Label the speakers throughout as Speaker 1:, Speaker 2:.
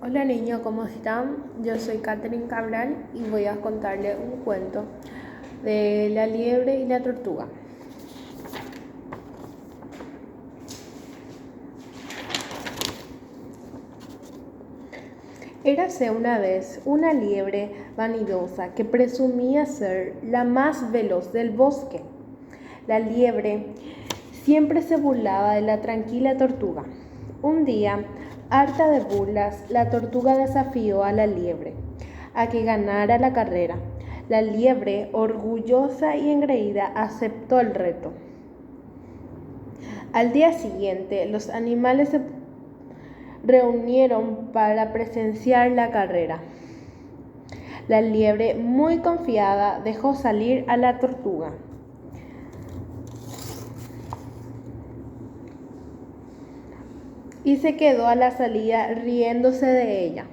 Speaker 1: Hola niños, ¿cómo están? Yo soy Catherine Cabral y voy a contarles un cuento de la liebre y la tortuga. Érase una vez una liebre vanidosa que presumía ser la más veloz del bosque. La liebre siempre se burlaba de la tranquila tortuga. Un día, harta de burlas, la tortuga desafió a la liebre a que ganara la carrera. La liebre, orgullosa y engreída, aceptó el reto. Al día siguiente, los animales se reunieron para presenciar la carrera. La liebre, muy confiada, dejó salir a la tortuga. Y se quedó a la salida riéndose de ella.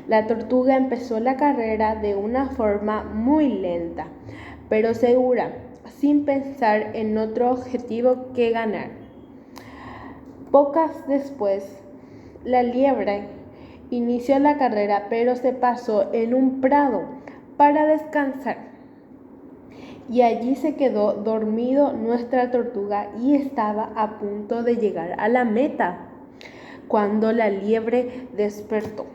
Speaker 1: La tortuga empezó la carrera de una forma muy lenta, pero segura, sin pensar en otro objetivo que ganar. Pocas después, la liebre inició la carrera, pero se pasó en un prado para descansar. Y allí se quedó dormido nuestra tortuga y estaba a punto de llegar a la meta cuando la liebre despertó.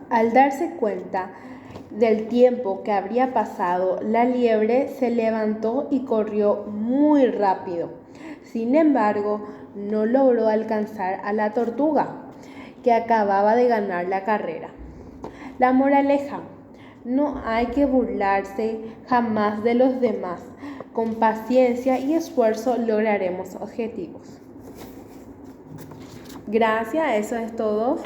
Speaker 1: Al darse cuenta del tiempo que habría pasado, la liebre se levantó y corrió muy rápido. Sin embargo, no logró alcanzar a la tortuga, que acababa de ganar la carrera. La moraleja: no hay que burlarse jamás de los demás. Con paciencia y esfuerzo lograremos objetivos. Gracias, eso es todo.